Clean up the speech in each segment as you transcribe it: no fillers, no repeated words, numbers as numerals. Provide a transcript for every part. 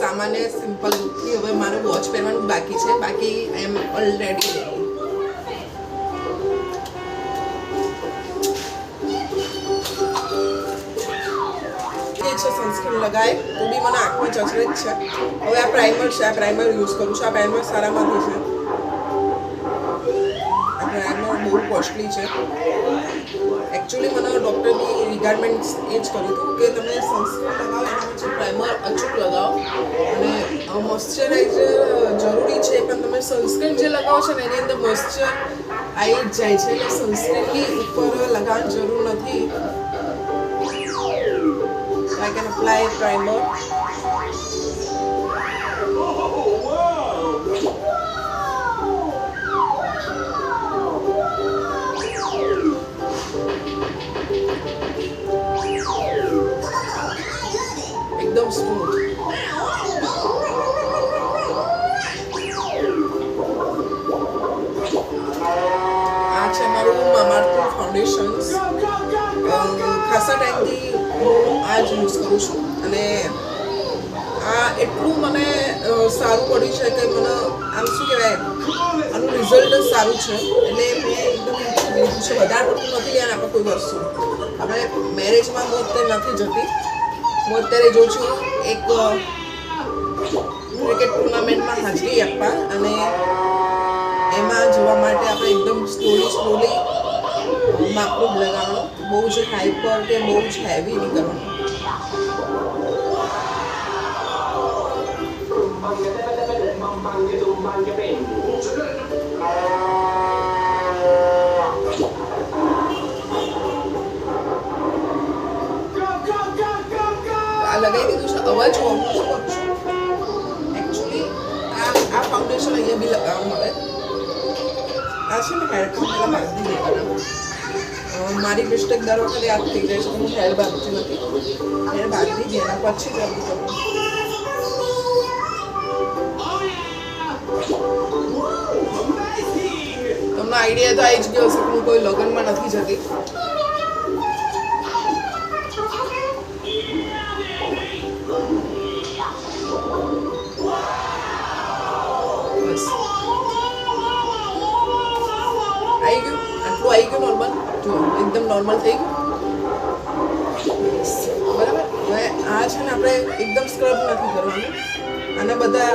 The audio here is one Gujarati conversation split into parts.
સામાન્ય સિમ્પલ લુકથી હવે મારે વોચ પહેરવાનું બાકી છે. બાકી આઈ એમ ઓલરેડી રેડી. સનસ્ક્રીન લગાય તો બી મને આંખમાં ચચરે જ છે. હવે આ પ્રાઇમર છે, આ પ્રાઇમર યુઝ કરું છું. આ પ્રાઇમર સારામાંથી છે. આ પ્રાઇમર બહુ કોસ્ટલી છે. એકચ્યુઅલી મને ડૉક્ટર બી રિગાર્ડમેન્ટ એ જ કર્યું હતું કે તમે સનસ્ક્રીન લગાવો એના પછી પ્રાઇમર અચૂક લગાવો અને મોઇશ્ચરાઇઝર જરૂરી છે, પણ તમે સનસ્ક્રીન જે લગાવો છો ને એની અંદર મોઇશ્ચર આવી જ જાય છે. એટલે સનસ્ક્રીનની ઉપર લગાવવાની જરૂર નથી. I can apply primer. एकदम स्मूथ. આ છે મારું મામાઅર્થ ફાઉન્ડેશન્સ. ખાસા ટાઈમથી હું આ જ યુઝ કરું છું અને આ એટલું મને સારું પડ્યું છે કે મને આમ શું કહેવાય આનું રિઝલ્ટ સારું છે. એટલે મેં એકદમ લીધું છે. વધારે પડતું નથી લેવાનું આપણે કોઈ વસ્તુ. આપણે મેરેજમાં હું અત્યારે નથી જતી. હું અત્યારે જોઉં છું એક ક્રિકેટ ટુર્નામેન્ટમાં હાજરી આપવા અને એમાં જવા માટે આપણે એકદમ સ્લોલી માપનું જ લગાવવાનું. બહુ જ હાઈપર કે બહુ જ હેવી નહીં કરવાનું. આ લગાવી દીધું છે. અવાજ શું કરું છું એકચ્યુઅલી આ ફાઉન્ડેશન અહીંયા બી લગાવવાનું હવે. આ છે ને હેર પહેલાં બાંધી દેવાના. મારી મિસ્ટેક દર વખતે યાદ થઈ જાય છે કે હું હેર બાંધતી નથી. હેર બાંધી દે એના પછી જ આવું કરું. તમને આઈડિયા તો આવી જ ગયો હશે કે હું કોઈ લગ્નમાં નથી જતી. આવી ગયું નોર્મલ. જો એકદમ નોર્મલ થઈ ગયું. બરાબર. હવે આ છે ને આપણે એકદમ સ્ક્રબ નથી કરવાનું. આને બધા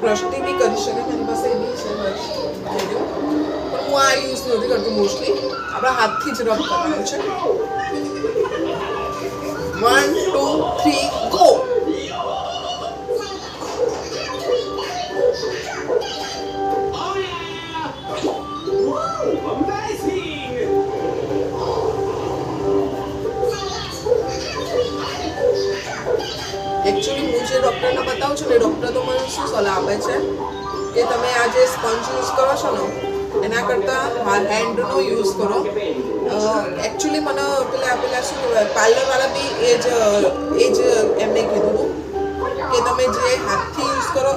બ્રશથી બી કરી શકે. મારી પાસે એ બી છે બ્રશ. પણ હું આ યુઝ નથી કરતી મોસ્ટલી. આપણા હાથથી જ રબ કરવાનું છે. 1 2 3 ગો. એકચ્યુઅલી હું જે ડૉક્ટરને બતાવું છું ને એ ડૉક્ટર તો મને શું સલાહ આપે છે કે તમે આ જે સ્પંજ યુઝ કરો છો ને એના કરતાં હેન્ડનો યુઝ કરો. એકચ્યુઅલી મને પેલા શું કહેવાય પાર્લરવાળા બી એ જ એમને કીધું હતું કે તમે જે હાથથી યુઝ કરો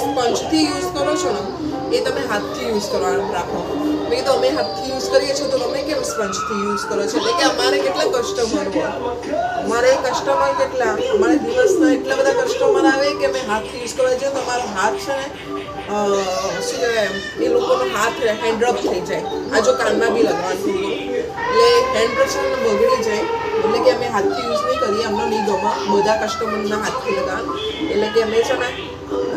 સ્પંજથી યુઝ કરો છો ને એ તમે હાથથી યુઝ કરવાનું રાખો. મેં કીધું અમે હાથથી યુઝ કરીએ છીએ તો તમે કેમ સ્પંજથી યુઝ કરો છો? એટલે કે અમારે કેટલા કસ્ટમર હોય. અમારે કસ્ટમર કેટલા અમારે દિવસના એટલા બધા કસ્ટમર આવે કે અમે હાથથી યુઝ કરવા જઈએ તો અમારો હાથ છે ને શું કહેવાય એ લોકોનો હાથ હેન્ડરપ થઈ જાય. આ જો કાનમાં બી લગાવવાનું એટલે હેન્ડરપ છે ને બગડી જાય. એટલે કે અમે હાથથી યુઝ નહીં કરીએ. અમને નહીં ગમે બધા કસ્ટમરના હાથથી લગાવવાનું. એટલે કે અમે છે ને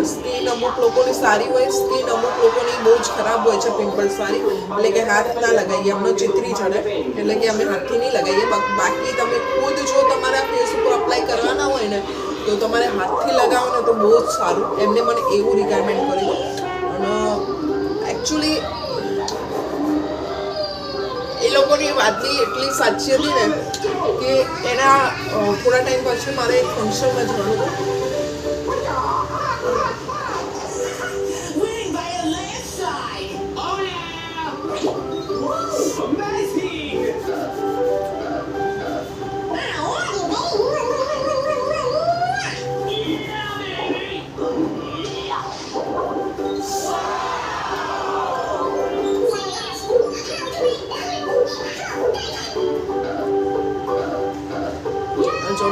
સ્કિન અમુક લોકોની સારી હોય, સ્કિન અમુક લોકોની બહુ જ ખરાબ હોય છે પિમ્પલ્સવાળી. એટલે કે હાથ ના લગાવીએ. અમને ચિતરી ચડે એટલે કે અમે હાથથી નહીં લગાવીએ. બાકી તમે ખુદ જો તમારા ફેસ ઉપર અપ્લાય કરવાના હોય ને તો તમારે હાથથી લગાવો ને તો બહુ જ સારું. એમને મને એવું રિકમેન્ડ કર્યું. અને એકચ્યુઅલી એ લોકોની વાત બી એટલી સાચી હતી ને કે એના થોડા ટાઈમ પછી મારે એક ફંક્શનમાં જવાનું હતું.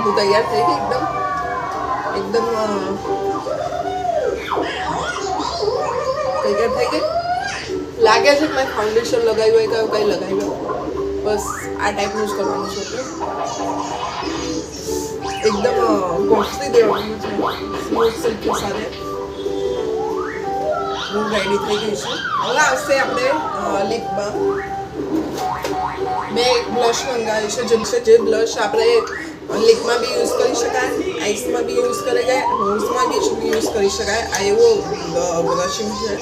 હું તૈયાર થઈ ગઈ એકદમ તૈયાર થઈ ગઈ. લાગે છે કે મેં ફાઉન્ડેશન લગાવ્યું હોય કે કંઈ લગાવ્યું. બસ આ ટાઈપનું જ કરવાનું છે. એકદમ ઘોંસી દેવાનું છે સ્મૂથ સિલ્કી સાથે. હું રેડી થઈ ગઈ છું. હવે આવશે આપણે લિપમાં. મેં એક બ્લશ મંગાવ્યું છે જે બ્લશ આપણે લિપમાં બી યુઝ કરી શકાય, આઈસમાં બી યુઝ કરી શકાય, નોઝમાં બી યુઝ કરી શકાય. આ એવો બ્લશિંગ છે.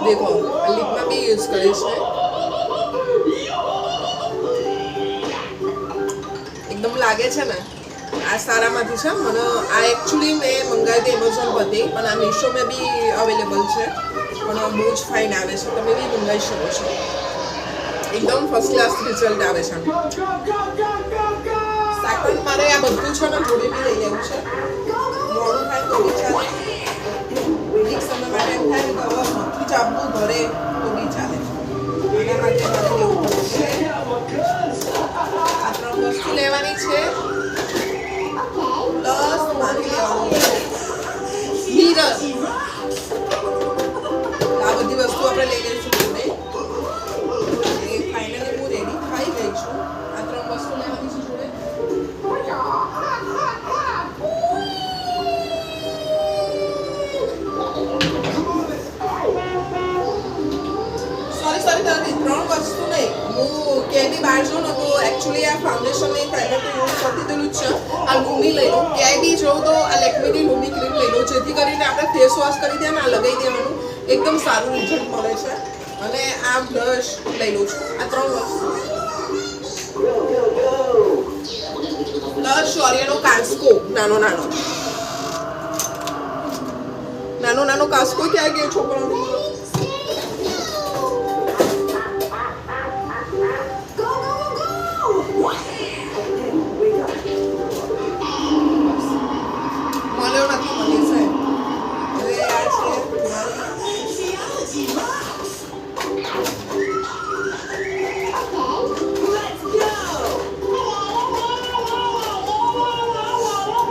देखो लिपમાં બી યુઝ કરે છે. એકદમ લાગે છે ને આ સારામાંથી છે. મને આ એકચ્યુઅલી મેં મંગાવી એમેઝોન પરથી, પણ આ મીશોમાં બી અવેલેબલ છે. પણ બહુ જ ફાઇન આવે છે. તમે બી મંગાવી શકો છો. એકદમ ફર્સ્ટ ક્લાસ રિઝલ્ટ આવે છે. સેકન્ડ મારે આ બધું છે ને જોડે બી લઈ લેવું છે. મોડું થાય તો બી ચાલે. એક સમય માટે એમ થાય કે હવે નથી ચાપવું ઘરે તો બી ચાલે. એના માટે મારે લેવું પડશે. આ 3 વસ્તુ લેવાની છે. પ્લસ મારે લેવાનું છે મિરર. આ બધી વસ્તુ આપણે લઈ લઈશું જોડે. ફાઇનલી હું રેડી થઈ ગઈ છું. આ 3 વસ્તુ લેવાની છે જોડે. સોરી 3 વસ્તુ નહીં. હું ક્યાંય બી બહાર જાઉં ને તો એકચ્યુઅલી આ ફાઉન્ડેશનની પ્રાઇમર યુઝ કરતી તેલું જ છે. આ લુમી લઈ લો. ક્યાંય બી જાઉં તો આ લેક્મીની લુમી ક્રીમ લઈ લો, જેથી કરીને આપણે ફેસ વોશ કરી દઈએ ને આ લગાવી દેવાનું. એકદમ સારું રિઝલ્ટ મળે છે. અને આ બ્લશ લઈ લઉં છું. આ 3 વસ્તુ. પ્લસ શોરિયાનો કાસ્કો નાનો કાસ્કો ક્યાં ગયો છોકરાનો? મળ્યો નથી, મળી છે. હવે આ છે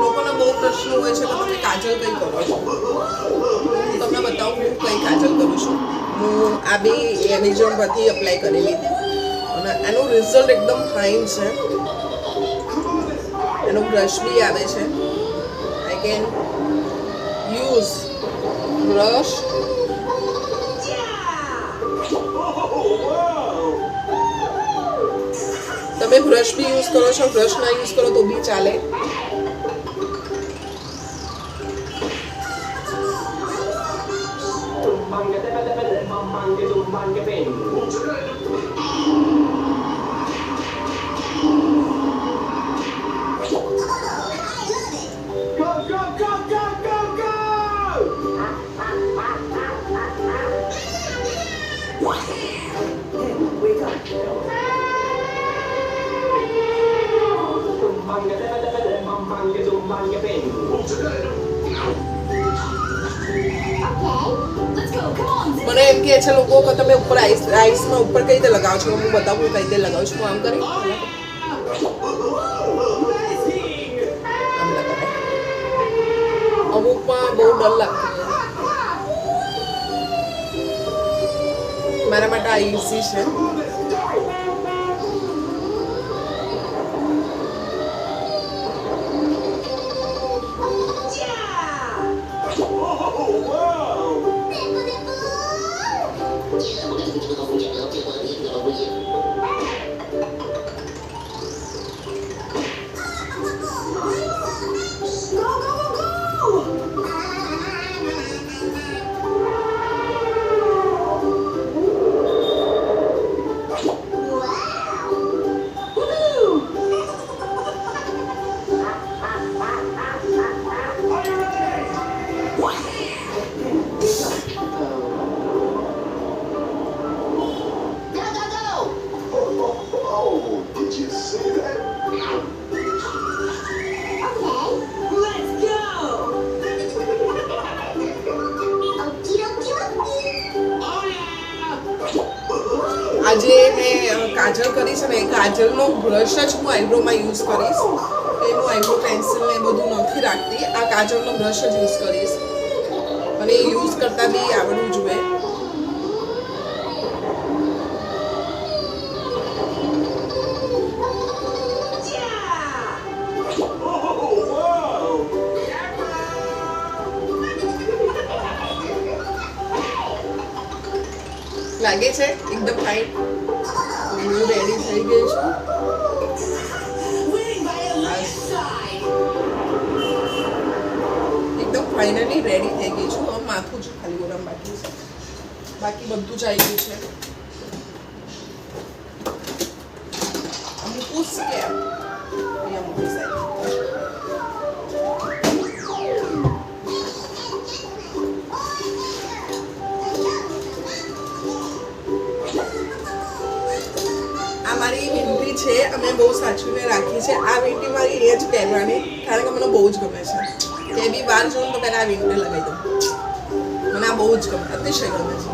લોકોનો બહુ પ્રશ્ન હોય છે કે તમે કાજલ કઈ કરો છો. હું તમને બતાવું હું કઈ કાજલ કરું છું. હું આ બી એમેઝોન પરથી અપ્લાય કરેલી અને એનું રિઝલ્ટ એકદમ ફાઇન છે. એનું બ્રશ બી આવે છે. I can use brush. તમે બ્રશ બી યુઝ કરો છો, બ્રશ ના યુઝ કરો તો બી ચાલે. મને એમ કહે છે લોકો કે તમે ઉપર આઈસમાં ઉપર કઈ રીતે લગાવો છો. હું બતાવું કઈ રીતે લગાવું છું. આમ કરી આમ લગાવે. અમુકમાં બહુ ડર લાગતો મારા માટે આ ઈઝી છે. કાજલનો બ્રશ જ હું આઈબ્રોમાં યુઝ કરીશ. એનું આઈબ્રો પેન્સિલ ને બધું નથી રાખતી. આ કાજલનો બ્રશ જ યુઝ કરીશ અને એ યુઝ કરતા બી આવડવું જોઈએ. લાગે છે એકદમ ફાઇન. હું રેડી થઈ ગઈ છું. એકદમ ફાઇનલી રેડી થઈ ગઈ છું. હવે માથું જ ખાલી ગરમ બાકી છે, બાકી બધું જ આવી ગયું છે. મૂકું કે અહીંયા મૂકી સાઈડ. મારી વીંટી છે, અમે બહુ સાચવીને રાખી છે. આ વીંટી મારી એ જ પહેરવાની, કારણ કે મને બહુ જ ગમે છે. કે બી બહાર જોઉં તો પહેલાં આ વીંટી લગાવી દઉં. મને આ બહુ જ ગમે, અતિશય ગમે છે.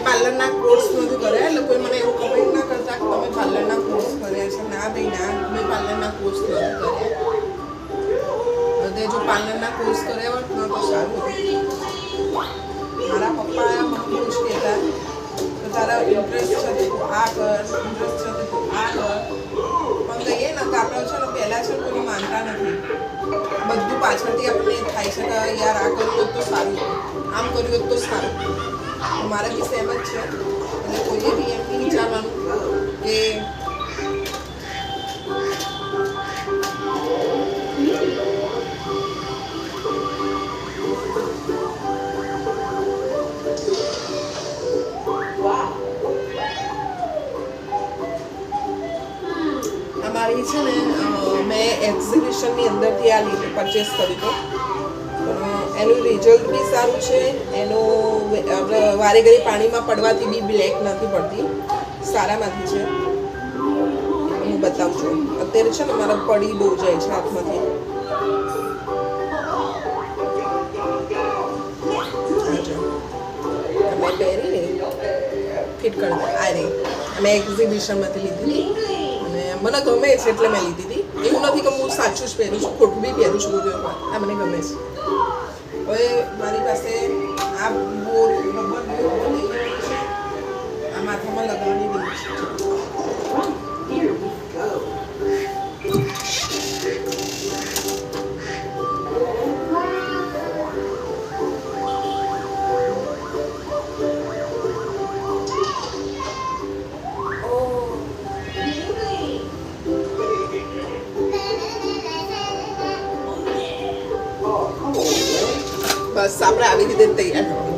પાર્લરના કોર્સ નથી કર્યા, એટલે કોઈ મને એવું કમેન્ટ ના કરતા કે તમે પાર્લરના કોર્સ કર્યા છે. ના ભાઈ ના, મેં પાર્લરના કોર્સ નથી કર્યા. તે જો પાર્લરના કોર્સ કર્યા હોત ને તો સારું હતું. મારા પપ્પા મને બહુ જ કહેતા કે તારા ઇન્ટરેસ્ટ છે તો આ કર, ઇન્ટરેસ્ટ છે તો આ કર. પણ કહીએ ને કે આપણે છે ને પહેલાં છે કોઈ માનતા નથી. બધું પાછળથી આપણને થાય છે કે યાર આ કર્યું હોત તો સારું, આમ કર્યું હોત તો સારું. મારા બી સેમ જ છે. એટલે કોઈએ બી એમ નહીં વિચારવાનું કે અમારી છે ને મેં એક્ઝિબિશનની અંદરથી આ લીટર પરચેસ કર્યું હતું. એનું રિઝલ્ટ બી સારું છે. એનું વારે ઘડી પાણીમાં પડવાથી બી બ્લેક નથી પડતી, સારામાંથી છે. હું બતાવું છું. અત્યારે છે ને મારા પડી બહુ જાય છે હાથમાંથી. મેં પહેરીને ફિટ કરી દે. આ રે મેં એક્ઝિબિશનમાંથી લીધી હતી અને મને ગમે છે એટલે મેં લીધી હતી. એવું નથી કે હું સાચું જ પહેરું છું, ખોટું બી પહેરું છું બધું. આ મને ગમે છે. હવે મારી પાસે આ બોર રબર આ માથામાં લગાવવાની રીત છે. બસ આપણે આવી રીતે તૈયાર થવાનું.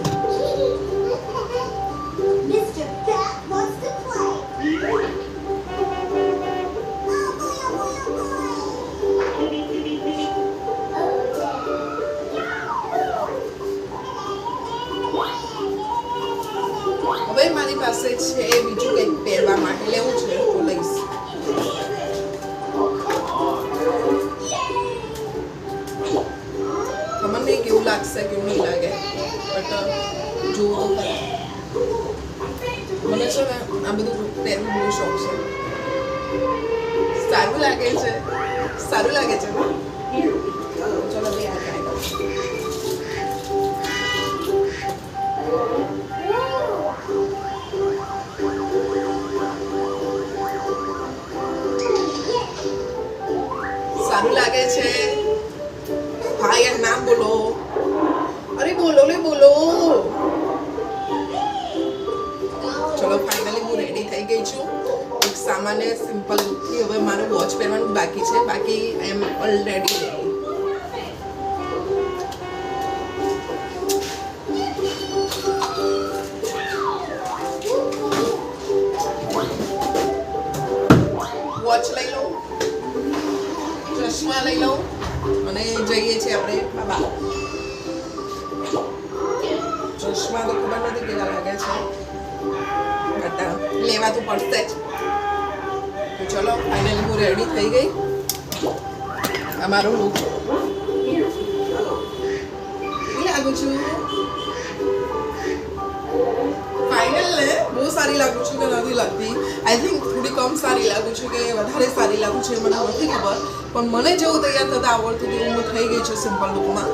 હવે મારી પાસે છે બીજું કંઈક પહેરવા માટે લેવું છે તો લઈશ. ખબર નહીં કેવું લાગશે કેવું નહીં લાગે, બટ જુઓ. મને છે ને આ બધું પહેરવું બહુ શોખ છે. સારું લાગે છે, સારું લાગે છે. ચલો ભાઈ આ ટ્રાય કરો. સારું લાગે છે. હા યાર નામ બોલો. અરે બોલો લે બોલો. ચલો ફાઇનલી હું રેડી થઈ ગઈ છું. એક સામાન્ય સિમ્પલ લુકથી. હવે મારું વોચ પહેરવાનું બાકી છે, બાકી આઈ એમ ઓલરેડી રેડી. ચશ્મા તો ખબર નથી કેવા લાગે છે બટ લેવા તો પડશે જ. તો ચલો ફાઇનલી હું રેડી થઈ ગઈ. અમારું લુક લાગુ છું ફાઇનલ ને બહુ સારી લાગુ છું કે નથી લાગતી. આઈ થિંક થોડી કમ સારી લાગુ છું કે વધારે સારી લાગુ છું એ મને નથી ખબર, પણ મને જેવું તૈયાર થતા આવડતું હતું હું થઈ ગઈ છું સિમ્પલ લુકમાં.